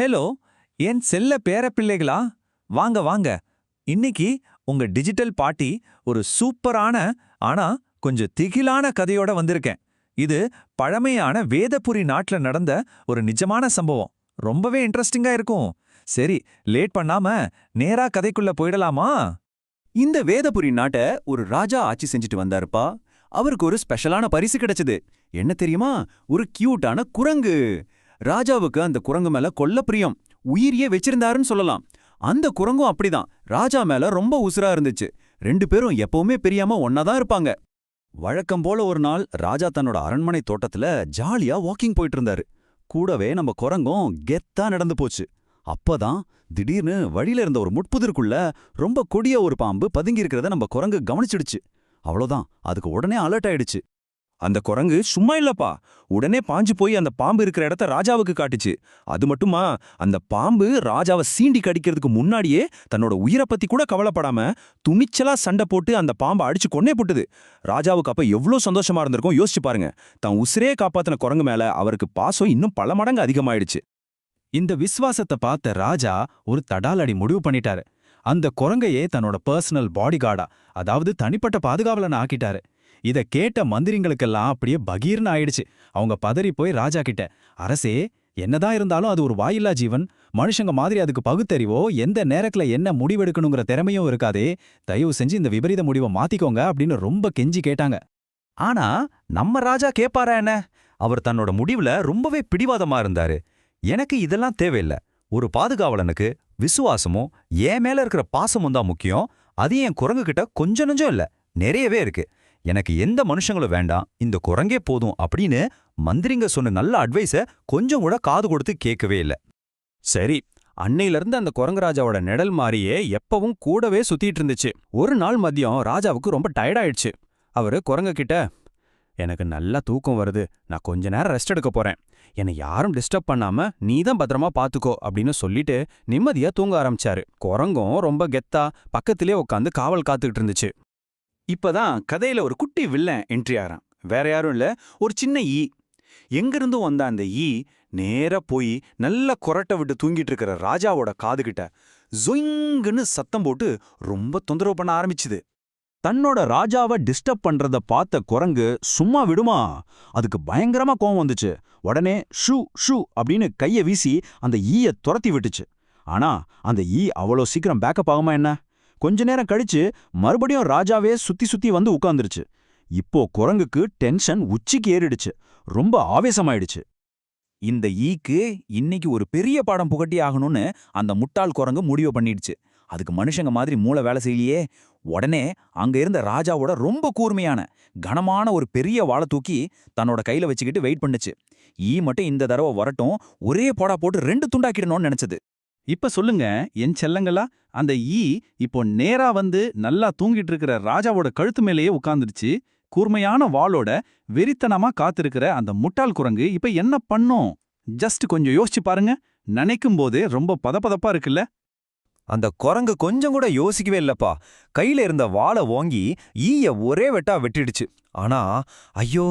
Hello, என் செல்ல பேரப்பிள்ளைகளா, வாங்க வாங்க. இன்னைக்கு உங்க டிஜிட்டல் பாட்டி ஒரு சூப்பரான ஆனா கொஞ்சம் திகிலான கதையோட வந்திருக்கேன். இது பழமையான வேதபுரி நாட்டுல நடந்த ஒரு நிஜமான சம்பவம். ரொம்பவே இன்ட்ரெஸ்டிங்கா இருக்கும். சரி, லேட் பண்ணாம நேரா கதைக்குள்ள போயிடலாமா? இந்த வேதபுரி நாட்ட ஒரு ராஜா ஆட்சி செஞ்சுட்டு வந்தாருப்பா. அவருக்கு ஒரு ஸ்பெஷலான பரிசு கிடைச்சது. என்ன தெரியுமா? ஒரு கியூட்டான குரங்கு. ராஜாவுக்கு அந்த குரங்கு மேல கொல்ல பிரியம், உயிரியே வச்சிருந்தாருன்னு சொல்லலாம். அந்த குரங்கும் அப்படிதான் ராஜா மேல ரொம்ப உசுரா இருந்துச்சு. ரெண்டு பேரும் எப்பவுமே பிரியாம ஒன்னாதான் இருப்பாங்க. வழக்கம் போல ஒரு நாள் ராஜா தன்னோட அரண்மனை தோட்டத்துல ஜாலியா வாக்கிங் போயிட்டு இருந்தாரு. கூடவே நம்ம குரங்கும் கெத்தா நடந்து போச்சு. அப்பதான் திடீர்னு வழியில இருந்த ஒரு முட்புதிருக்குள்ள ரொம்ப கொடிய ஒரு பாம்பு பதுங்கி இருக்கிறத நம்ம குரங்கு கவனிச்சிடுச்சு. அவ்வளவுதான், அதுக்கு உடனே அலர்ட் ஆயிடுச்சு. அந்த குரங்கு சும்மா இல்லப்பா, உடனே பாஞ்சு போய் அந்த பாம்பு இருக்கிற இடத்த ராஜாவுக்கு காட்டுச்சு. அது மட்டுமா, அந்த பாம்பு ராஜாவை சீண்டி கடிக்கிறதுக்கு முன்னாடியே தன்னோட உயிரை பத்தி கூட கவலைப்படாம துணிச்சலா சண்டை போட்டு அந்த பாம்பை அடிச்சு கொன்னே போட்டுது. ராஜாவுக்கு அப்ப எவ்வளவு சந்தோஷமா இருந்திருக்கும் யோசிச்சு பாருங்க. தான் உசிரே காப்பாத்தின குரங்கு மேல அவருக்கு பாசம் இன்னும் பல மடங்கு அதிகமாயிடுச்சு. இந்த விஸ்வாசத்தை பார்த்த ராஜா ஒரு தடாலடி முடிவு பண்ணிட்டாரு. அந்த குரங்கையே தன்னோட பர்சனல் பாடிகார்டா, அதாவது தனிப்பட்ட பாதுகாவலனை ஆக்கிட்டாரு. இத கேட்ட மந்திரிங்களுக்கெல்லாம் அப்படியே பகீர்னு ஆயிடுச்சு. அவங்க பதறி போய் ராஜா கிட்ட, அரசே, என்னதான் இருந்தாலும் அது ஒரு வாயில்லா ஜீவன். மனுஷங்க மாதிரி அதுக்கு பகுத்தறிவோ எந்த நேரத்துல என்ன முடிவெடுக்கணுங்கிற திறமையும் இருக்காதே. தயவு செஞ்சு இந்த விபரீத முடிவை மாத்திக்கோங்க அப்படின்னு ரொம்ப கெஞ்சி கேட்டாங்க. ஆனா நம்ம ராஜா கேப்பாரா என்ன? அவர் தன்னோட முடிவுல ரொம்பவே பிடிவாதமா இருந்தாரு. எனக்கு இதெல்லாம் தேவையில்ல. ஒரு பாதுகாவலனுக்கு விசுவாசமும் என் மேல இருக்கிற பாசமும் தான் முக்கியம். அது என் குரங்கு கிட்ட கொஞ்சம் நஞ்சம் இல்ல, நிறையவே இருக்கு. எனக்கு எந்த மனுஷங்களும் வேண்டாம், இந்த குரங்கே போதும் அப்படின்னு மந்திரிங்க சொன்ன நல்ல அட்வைஸ கொஞ்சம் கூட காது கொடுத்து கேட்கவே இல்ல. சரி, அன்னையிலிருந்து அந்த குரங்கு ராஜாவோட நிழல் மாறியே எப்பவும் கூடவே சுத்திட்டு இருந்துச்சு. ஒரு நாள் மதியம் ராஜாவுக்கு ரொம்ப டயர்டாயிடுச்சு. அவரு குரங்கு கிட்ட, எனக்கு நல்லா தூக்கம் வருது, நான் கொஞ்ச நேரம் ரெஸ்ட் எடுக்க போறேன். என்னை யாரும் டிஸ்டர்ப் பண்ணாம நீதான் பத்திரமா பாத்துக்கோ அப்படின்னு சொல்லிட்டு நிம்மதியா தூங்க ஆரம்பிச்சாரு. குரங்கும் ரொம்ப கெத்தா பக்கத்திலே உட்காந்து காவல் காத்துக்கிட்டு இருந்துச்சு. இப்பதான் கதையில ஒரு குட்டி வில்லன் என்ட்ரி ஆறான். வேற யாரும் இல்ல, ஒரு சின்ன ஈ. எங்கிருந்தும் வந்த அந்த ஈ நேரா போய் நல்ல கொரட்டை விட்டு தூங்கிட்டு இருக்கிற ராஜாவோட காதுகிட்ட ஜொயிங்குன்னு சத்தம் போட்டு ரொம்ப தொந்தரவு பண்ண ஆரம்பிச்சுது. தன்னோட ராஜாவை டிஸ்டர்ப் பண்றத பார்த்த குரங்கு சும்மா விடுமா? அதுக்கு பயங்கரமா கோவம் வந்துச்சு. உடனே ஷூ ஷூ அப்படின்னு கைய வீசி அந்த ஈய துரத்தி விட்டுச்சு. ஆனா அந்த ஈ அவ்வளோ சீக்கிரம் பேக்கப் ஆகுமா என்ன? கொஞ்ச நேரம் கழிச்சு மறுபடியும் ராஜாவே சுத்தி சுத்தி வந்து உட்கார்ந்துருச்சு. இப்போ குரங்குக்கு டென்ஷன் உச்சிக்கு ஏறிடுச்சு. ரொம்ப ஆவேசமாயிடுச்சு. இந்த ஈக்கு இன்னைக்கு ஒரு பெரிய பாடம் புகட்டி ஆகணும்னு அந்த முட்டாள் குரங்கு முடிவு பண்ணிடுச்சு. அதுக்கு மனுஷங்க மாதிரி மூளை வேலை செய்யலையே. உடனே அங்க இருந்த ராஜாவோட ரொம்ப கூர்மையான கனமான ஒரு பெரிய வாளை தூக்கி தன்னோட கையில வச்சுக்கிட்டு வெயிட் பண்ணுச்சு. ஈ மட்டும் இந்த தடவை வரட்டும், ஒரே போடா போட்டு 2 துண்டாக்கிடணும்னு நினைச்சது. இப்ப சொல்லுங்க என் செல்லங்களா, அந்த ஈ இப்போ நேரா வந்து நல்லா தூங்கிட்டு இருக்கிற ராஜாவோட கழுத்து மேலேயே உட்கார்ந்துருச்சு. கூர்மையான வாளோட வெறித்தனமா காத்திருக்கிற அந்த முட்டாள் குரங்கு இப்ப என்ன பண்ணும்? ஜஸ்ட் கொஞ்சம் யோசிச்சு பாருங்க. நினைக்கும் போதே ரொம்ப பதப்பதப்பா இருக்குல்ல? அந்த குரங்கு கொஞ்சம் கூட யோசிக்கவே இல்லப்பா. கையில இருந்த வாளை ஓங்கி ஈய ஒரே வெட்டா வெட்டிடுச்சு. ஆனா ஐயோ,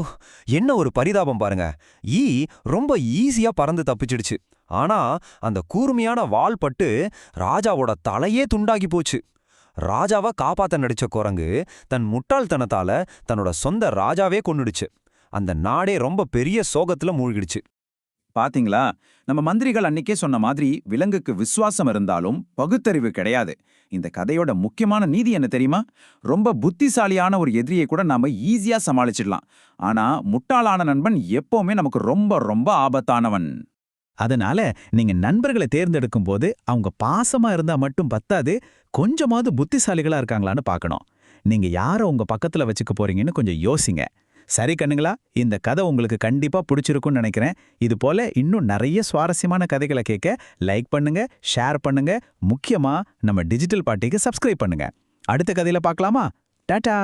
என்ன ஒரு பரிதாபம் பாருங்க. ஈ ரொம்ப ஈஸியா பறந்து தப்பிச்சிடுச்சு. ஆனா அந்த கூர்மையான வாள் பட்டு ராஜாவோட தலையே துண்டாகி போச்சு. ராஜாவை காப்பாத்த நடிச்ச குரங்கு தன் முட்டாள்தனத்தால தன்னோட சொந்த ராஜாவே கொன்னுடுச்சு. அந்த நாடே ரொம்ப பெரிய சோகத்துல மூழ்கிடுச்சு. பாத்தீங்களா, நம்ம மந்திரிகள் அன்னைக்கே சொன்ன மாதிரி விலங்குக்கு விசுவாசம் இருந்தாலும் பகுத்தறிவு கிடையாது. இந்த கதையோட முக்கியமான நீதி என்ன தெரியுமா? ரொம்ப புத்திசாலியான ஒரு எதிரியை கூட நாம ஈஸியா சமாளிச்சிடலாம். ஆனா முட்டாளான நண்பன் எப்பவுமே நமக்கு ரொம்ப ரொம்ப ஆபத்தானவன். அதனால நீங்க நண்பர்களை தேர்ந்தெடுக்கும் போது அவங்க பாசமா இருந்தா மட்டும் பத்தாது, கொஞ்சமாவது புத்திசாலிகளா இருக்காங்களான்னு பார்க்கணும். நீங்க யாரை உங்க பக்கத்துல வச்சுக்க போறீங்கன்னு கொஞ்சம் யோசிங்க. சரி கண்ணுங்களா, இந்த கதை உங்களுக்கு கண்டிப்பா பிடிச்சிருக்கும்னு நினைக்கிறேன். இது போல இன்னும் நிறைய சுவாரஸ்யமான கதைகளை கேட்க லைக் பண்ணுங்க, ஷேர் பண்ணுங்க, முக்கியமா நம்ம டிஜிட்டல் பாட்டிக்கு சப்ஸ்கிரைப் பண்ணுங்க. அடுத்த கதையில பார்க்கலாமா? டாடா.